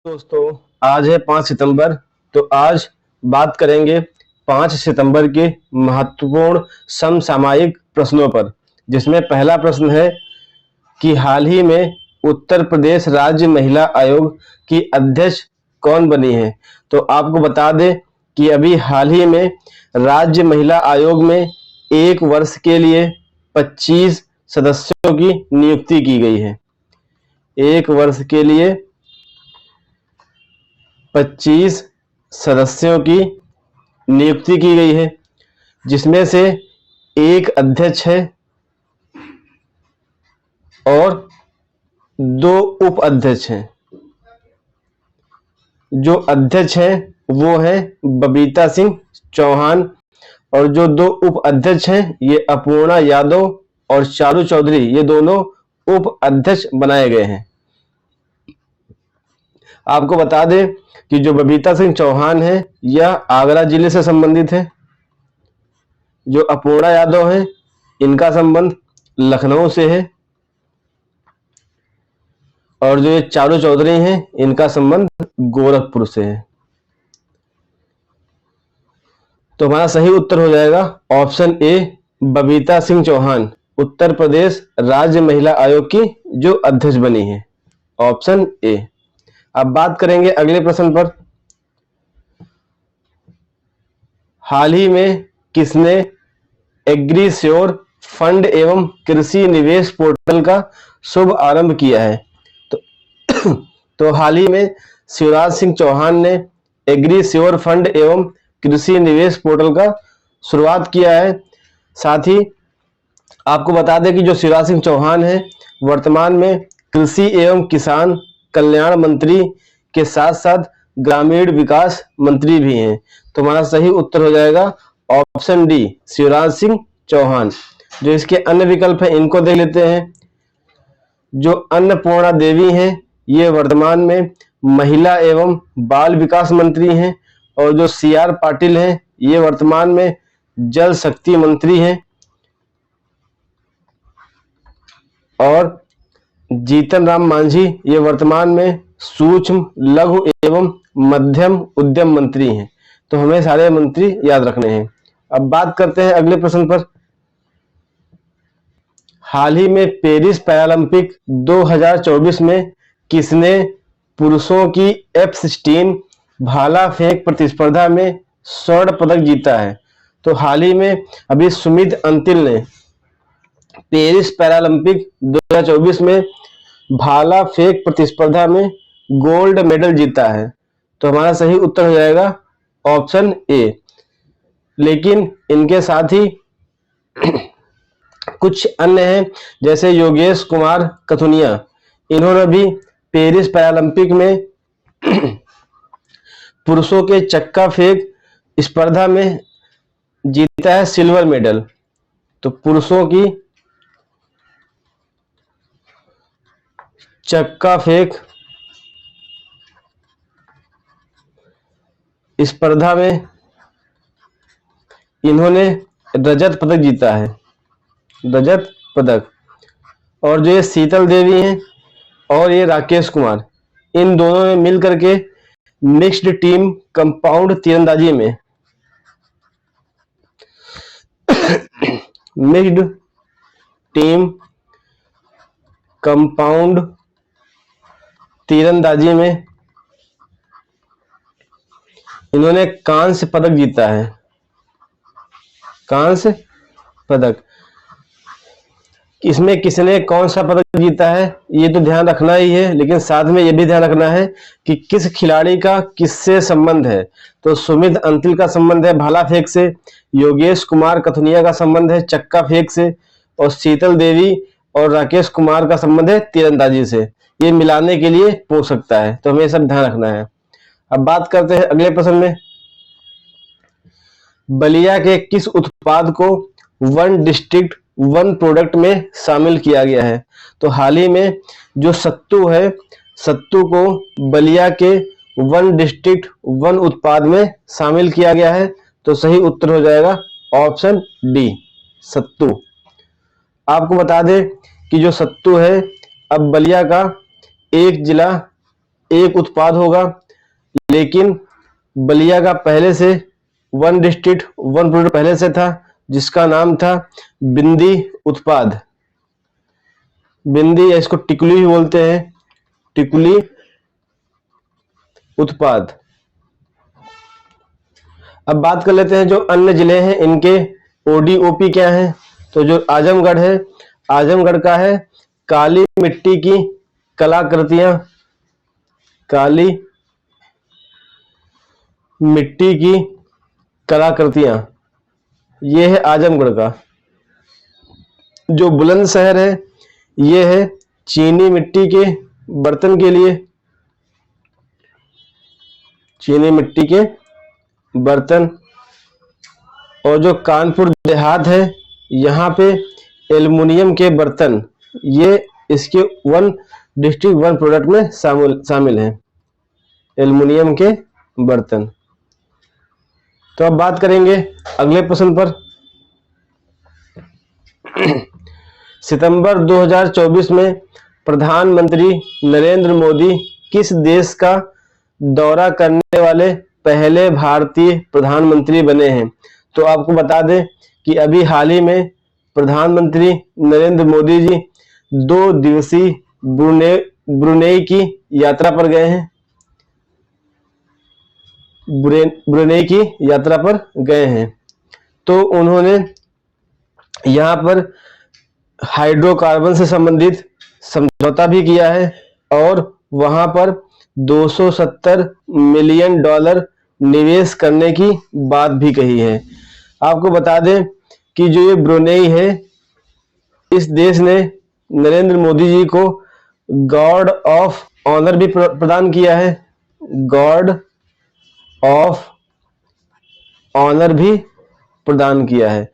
दोस्तों, आज है 5 सितंबर। तो आज बात करेंगे 5 सितंबर के महत्वपूर्ण समसामयिक प्रश्नों पर, जिसमें पहला प्रश्न है कि हाल ही में उत्तर प्रदेश राज्य महिला आयोग की अध्यक्ष कौन बनी है। तो आपको बता दें कि अभी हाल ही में राज्य महिला आयोग में 1 वर्ष के लिए 25 सदस्यों की नियुक्ति की गई है। 1 वर्ष के लिए 25 सदस्यों की नियुक्ति की गई है, जिसमें से एक अध्यक्ष है और 2 उप अध्यक्ष हैं। जो अध्यक्ष हैं वो है बबीता सिंह चौहान, और जो 2 उप अध्यक्ष हैं ये अपूर्णा यादव और चारू चौधरी, ये दोनों उप अध्यक्ष बनाए गए हैं। आपको बता दें कि जो बबीता सिंह चौहान है यह आगरा जिले से संबंधित है। जो अपूर्णा यादव है इनका संबंध लखनऊ से है, और जो ये चारू चौधरी हैं इनका संबंध गोरखपुर से है। तो हमारा सही उत्तर हो जाएगा ऑप्शन ए, बबीता सिंह चौहान उत्तर प्रदेश राज्य महिला आयोग की जो अध्यक्ष बनी है, ऑप्शन ए। अब बात करेंगे अगले प्रश्न पर। हाल ही में किसने एग्रीश्योर फंड एवं कृषि निवेश पोर्टल का शुभ आरंभ किया है। तो हाल ही में शिवराज सिंह चौहान ने एग्रीश्योर फंड एवं कृषि निवेश पोर्टल का शुरुआत किया है। साथ ही आपको बता दें कि जो शिवराज सिंह चौहान है वर्तमान में कृषि एवं किसान कल्याण मंत्री के साथ साथ ग्रामीण विकास मंत्री भी हैं। तो हमारा सही उत्तर हो जाएगा ऑप्शन डी, शिवराज सिंह चौहान। जो इसके अन्य विकल्प हैं इनको देख लेते हैं। जो अन्नपूर्णा देवी हैं ये वर्तमान में महिला एवं बाल विकास मंत्री हैं, और जो CR पाटिल हैं ये वर्तमान में जल शक्ति मंत्री हैं, और जीतन राम मांझी ये वर्तमान में सूक्ष्म लघु एवं मध्यम उद्यम मंत्री हैं। तो हमें सारे मंत्री याद रखने हैं। अब बात करते हैं अगले प्रश्न पर। हाल ही में पेरिस पैरालंपिक 2024 में किसने पुरुषों की F16 भाला फेंक प्रतिस्पर्धा में स्वर्ण पदक जीता है। तो हाल ही में अभी सुमित अंतिल ने पेरिस पैरालंपिक 2024 में भाला फेंक प्रतिस्पर्धा में गोल्ड मेडल जीता है। तो हमारा सही उत्तर हो जाएगा ऑप्शन ए। लेकिन इनके साथ ही कुछ अन्य हैं, जैसे योगेश कुमार कथुनिया, इन्होंने भी पेरिस पैरालंपिक में पुरुषों के चक्का फेंक स्पर्धा में जीता है सिल्वर मेडल। तो पुरुषों की चक्का फेंक स्पर्धा में इन्होंने रजत पदक जीता है, रजत पदक। और जो ये शीतल देवी हैं और ये राकेश कुमार, इन दोनों ने मिलकर के मिक्स्ड टीम कंपाउंड तीरंदाजी में मिक्स्ड टीम कंपाउंड तीरंदाजी में इन्होंने कांस्य पदक जीता है, कांस्य पदक। इसमें किसने कौन सा पदक जीता है ये तो ध्यान रखना ही है, लेकिन साथ में ये भी ध्यान रखना है कि किस खिलाड़ी का किससे संबंध है। तो सुमित अंतिल का संबंध है भाला फेंक से, योगेश कुमार कथुनिया का संबंध है चक्का फेंक से, और शीतल देवी और राकेश कुमार का संबंध है तीरंदाजी से। ये मिलाने के लिए पूछ सकता है, तो हमें सब ध्यान रखना है। अब बात करते हैं अगले प्रश्न में। बलिया के किस उत्पाद को वन डिस्ट्रिक्ट वन प्रोडक्ट में शामिल किया गया है। तो हाल ही में जो सत्तू है, सत्तू को बलिया के वन डिस्ट्रिक्ट वन उत्पाद में शामिल किया गया है। तो सही उत्तर हो जाएगा ऑप्शन डी, सत्तू। आपको बता दें कि जो सत्तू है अब बलिया का एक जिला एक उत्पाद होगा, लेकिन बलिया का पहले से वन डिस्ट्रिक्ट वन प्रोडक्ट पहले से था, जिसका नाम था बिंदी उत्पाद। बिंदी, या इसको टिकुली भी बोलते हैं, टिकुली उत्पाद। अब बात कर लेते हैं जो अन्य जिले हैं इनके ओडीओपी क्या है। तो जो आजमगढ़ है, आजमगढ़ का है काली मिट्टी की कलाकृतियां, काली मिट्टी की कलाकृतियां, ये है आजमगढ़ का। जो बुलंदशहर है ये है चीनी मिट्टी के बर्तन के लिए, चीनी मिट्टी के बर्तन। और जो कानपुर देहात है यहाँ पे एल्युमिनियम के बर्तन, ये इसके वन डिस्ट्रिक्ट वन प्रोडक्ट में शामिल हैं, एल्युमिनियम के बर्तन। तो अब बात करेंगे अगले प्रश्न पर। सितंबर 2024 में प्रधानमंत्री नरेंद्र मोदी किस देश का दौरा करने वाले पहले भारतीय प्रधानमंत्री बने हैं। तो आपको बता दें कि अभी हाल ही में प्रधानमंत्री नरेंद्र मोदी जी 2 दिवसीय ब्रुनेई की यात्रा पर गए हैं, ब्रुनेई की यात्रा पर गए हैं। तो उन्होंने यहाँ पर हाइड्रोकार्बन से संबंधित समझौता भी किया है और वहां पर $270 मिलियन निवेश करने की बात भी कही है। आपको बता दें कि जो ये ब्रुनेई है, इस देश ने नरेंद्र मोदी जी को गार्ड ऑफ ऑनर भी प्रदान किया है, गार्ड ऑफ ऑनर भी प्रदान किया है।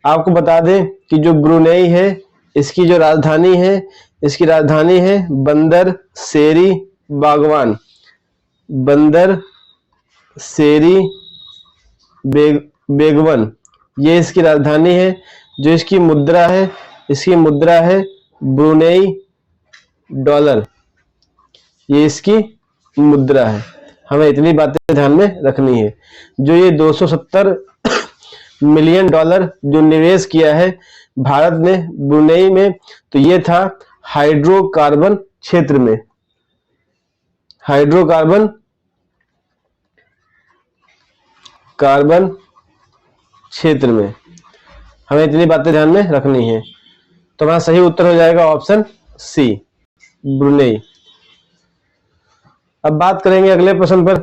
आपको बता दें कि जो ब्रुनेई है इसकी जो राजधानी है, इसकी राजधानी है बंदर शेरी बागवान, बंदर शेरी बेगवन, ये इसकी राजधानी है। जो इसकी मुद्रा है, इसकी मुद्रा है ब्रुनेई डॉलर, ये इसकी मुद्रा है। हमें इतनी बातें ध्यान में रखनी है। जो ये $270 मिलियन जो निवेश किया है भारत ने ब्रुनेई में, तो ये था हाइड्रोकार्बन क्षेत्र में, हाइड्रोकार्बन क्षेत्र में। हमें इतनी बातें ध्यान में रखनी है। तो हमारा सही उत्तर हो जाएगा ऑप्शन सी, ब्रुनेई। अब बात करेंगे अगले प्रश्न पर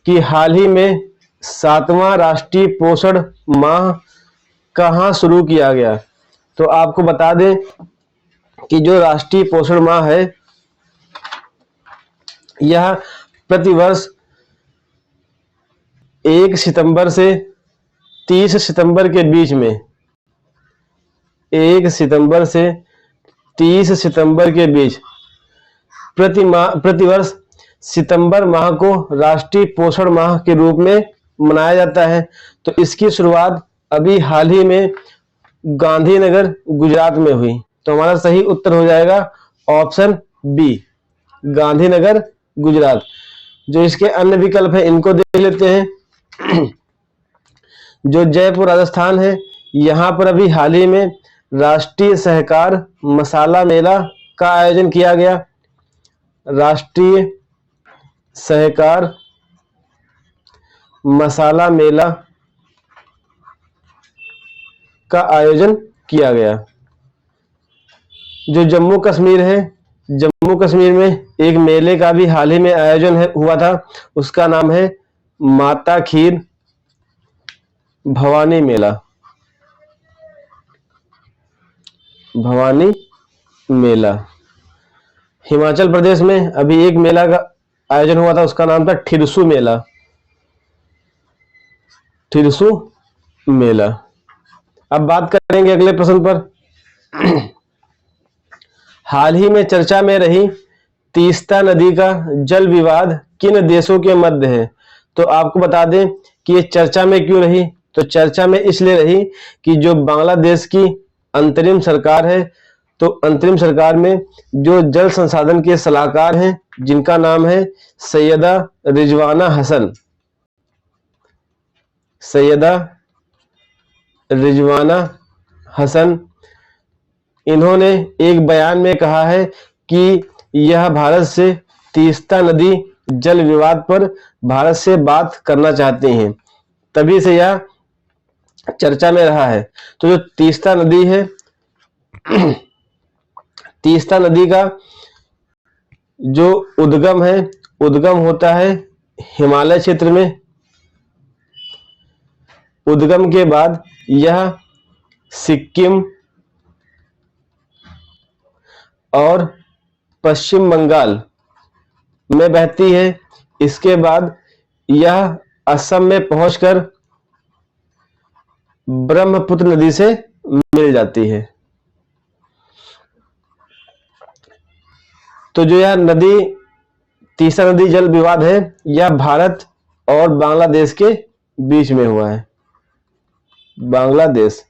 कि हाल ही में 7वां राष्ट्रीय पोषण माह कहां शुरू किया गया। तो आपको बता दें कि जो राष्ट्रीय पोषण माह है यह प्रतिवर्ष 1 सितंबर से 30 सितंबर के बीच में, 1 सितंबर से 30 सितंबर के बीच प्रतिवर्ष सितंबर माह को राष्ट्रीय पोषण माह के रूप में मनाया जाता है। तो इसकी शुरुआत अभी हाल ही में गांधीनगर गुजरात में हुई। तो हमारा सही उत्तर हो जाएगा ऑप्शन बी, गांधीनगर गुजरात। जो इसके अन्य विकल्प है इनको देख लेते हैं। जो जयपुर राजस्थान है, यहाँ पर अभी हाल ही में राष्ट्रीय सहकार मसाला मेला का आयोजन किया गया, राष्ट्रीय सहकार मसाला मेला का आयोजन किया गया। जो जम्मू कश्मीर है, जम्मू कश्मीर में एक मेले का भी हाल ही में आयोजन हुआ था, उसका नाम है माता खीर भवानी मेला, भवानी मेला। हिमाचल प्रदेश में अभी एक मेला का आयोजन हुआ था, उसका नाम था ठिरसू मेला, ठिरसू मेला। अब बात करेंगे अगले प्रश्न पर। हाल ही में चर्चा में रही तीस्ता नदी का जल विवाद किन देशों के मध्य है। तो आपको बता दें कि ये चर्चा में क्यों रही। तो चर्चा में इसलिए रही कि जो बांग्लादेश की अंतरिम सरकार है तो अंतरिम सरकार में जो जल संसाधन के सलाहकार हैं, जिनका नाम है सैयदा रिजवाना हसन, सैयदा रिजवाना हसन, इन्होंने एक बयान में कहा है कि यह भारत से तीस्ता नदी जल विवाद पर भारत से बात करना चाहते हैं, तभी से यह चर्चा में रहा है। तो जो तीस्ता नदी है, तीस्ता नदी का जो उद्गम है, उद्गम होता है हिमालय क्षेत्र में। उद्गम के बाद यह सिक्किम और पश्चिम बंगाल में बहती है। इसके बाद यह असम में पहुंचकर ब्रह्मपुत्र नदी से मिल जाती है। तो जो यह नदी तीस्ता नदी जल विवाद है, यह भारत और बांग्लादेश के बीच में हुआ है। बांग्लादेश,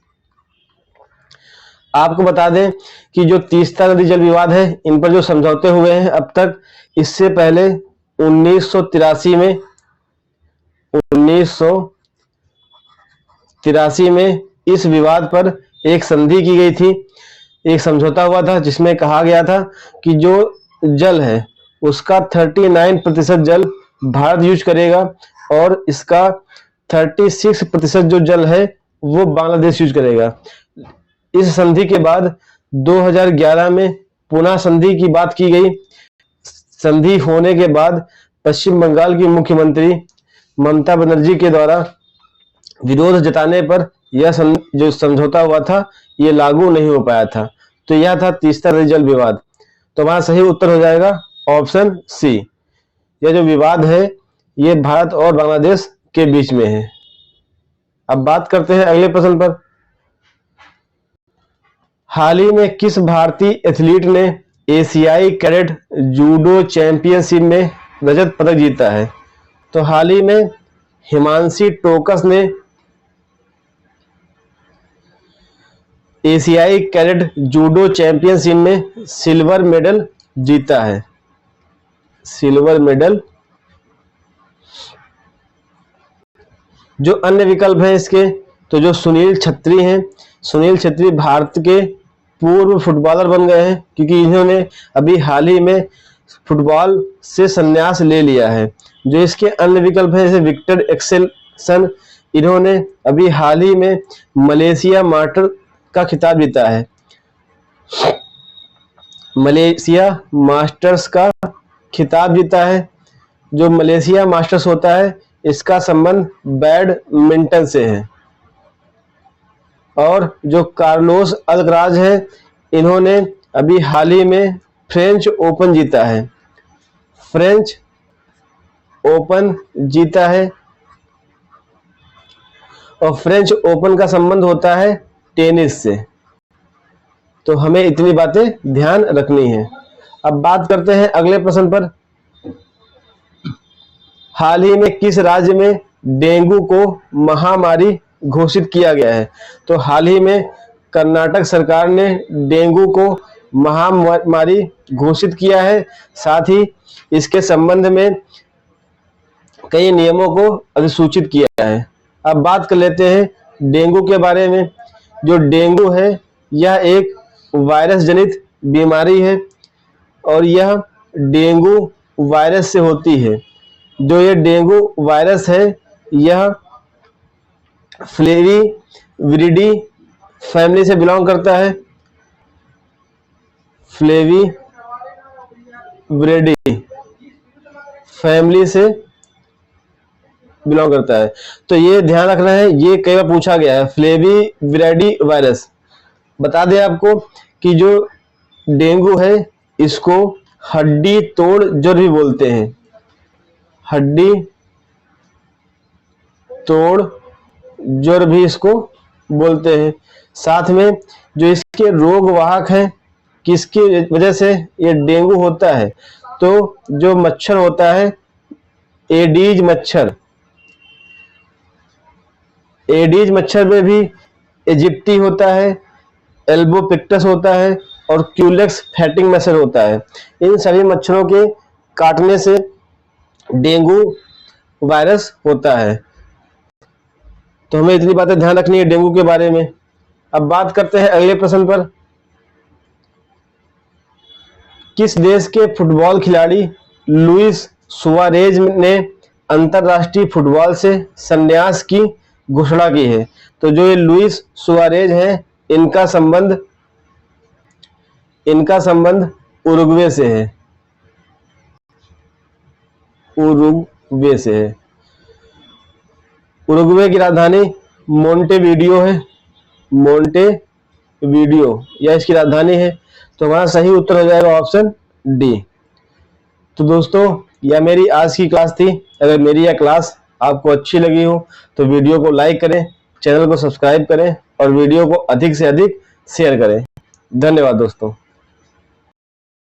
आपको बता दें कि जो तीस्ता नदी जल विवाद है, इन पर जो समझौते हुए हैं अब तक, इससे पहले 1983 में इस विवाद पर एक संधि की गई थी, एक समझौता हुआ था, जिसमें कहा गया था कि जो जल है उसका 39% जल भारत यूज करेगा और इसका 36% जो जल है वो बांग्लादेश यूज करेगा। इस संधि के बाद 2011 में पुनः संधि की बात की गई। संधि होने के बाद पश्चिम बंगाल की मुख्यमंत्री ममता बनर्जी के द्वारा विरोध जताने पर यह जो समझौता हुआ था ये लागू नहीं हो पाया था। तो यह था तीस्ता नदी जल विवाद। तो हमारा सही उत्तर हो जाएगा ऑप्शन सी। यह जो विवाद है ये भारत और बांग्लादेश के बीच में है। अब बात करते हैं अगले प्रश्न पर। हाल ही में किस भारतीय एथलीट ने एशियाई कैडेट जूडो चैंपियनशिप में रजत पदक जीता है? तो हाल ही में हिमांशी टोकस ने एशियाई कैडेट जूडो चैंपियनशिप में सिल्वर मेडल जीता है। Silver medal. जो अन्य विकल्प है इसके, तो जो सुनील छेत्री हैं, सुनील छेत्री भारत के पूर्व फुटबॉलर बन गए हैं, क्योंकि इन्होंने अभी हाल ही में फुटबॉल से संन्यास ले लिया है। जो इसके अन्य विकल्प है, जैसे विक्टर एक्सेल्सन, इन्होंने अभी हाल ही में मलेशिया मास्टर का खिताब जीता है। मलेशिया मास्टर्स का खिताब जीता है। जो मलेशिया मास्टर्स होता है इसका संबंध बैडमिंटन से है। और जो कार्लोस अल्कराज है, इन्होंने अभी हाल ही में फ्रेंच ओपन जीता है। फ्रेंच ओपन जीता है और फ्रेंच ओपन का संबंध होता है टेनिस से। तो हमें इतनी बातें ध्यान रखनी है। अब बात करते हैं अगले प्रश्न पर। हाल ही में किस राज्य में डेंगू को महामारी घोषित किया गया है? तो हाल ही में कर्नाटक सरकार ने डेंगू को महामारी घोषित किया है। साथ ही इसके संबंध में कई नियमों को अधिसूचित किया है। अब बात कर लेते हैं डेंगू के बारे में। जो डेंगू है यह एक वायरस जनित बीमारी है और यह डेंगू वायरस से होती है। जो ये डेंगू वायरस है यह फ्लेविविरिडी फैमिली से बिलोंग करता है। फ्लेविविरिडी फैमिली से बिलोंग करता है। तो ये ध्यान रखना है, ये कई बार पूछा गया है। फ्लेविविरिडी वायरस। बता दें आपको कि जो डेंगू है इसको हड्डी तोड़ ज्वर भी बोलते हैं। हड्डी तोड़ ज्वर भी इसको बोलते हैं। साथ में जो इसके रोग वाहक हैं, किसकी वजह से ये डेंगू होता है, तो जो मच्छर होता है एडीज मच्छर, एडीज मच्छर में भी इजिप्टी होता है, एल्बोपिक्टस होता है और क्यूलेक्स फैटिंग मच्छर होता है। इन सभी मच्छरों के काटने से डेंगू वायरस होता है। तो हमें इतनी बातें ध्यान रखनी है डेंगू के बारे में। अब बात करते हैं अगले प्रश्न पर। किस देश के फुटबॉल खिलाड़ी लुइस सुआरेज ने अंतरराष्ट्रीय फुटबॉल से संन्यास की घोषणा की है? तो जो ये लुइस सुआरेज हैं, इनका संबंध उरुग्वे से है। उरुग्वे से है। उरुग्वे की राजधानी मोंटेवीडियो है। मोंटेवीडियो यह इसकी राजधानी है। तो हमारा सही उत्तर हो जाएगा ऑप्शन डी। तो दोस्तों, यह मेरी आज की क्लास थी। अगर मेरी यह क्लास आपको अच्छी लगी हो तो वीडियो को लाइक करें, चैनल को सब्सक्राइब करें और वीडियो को अधिक से अधिक शेयर करें। धन्यवाद दोस्तों।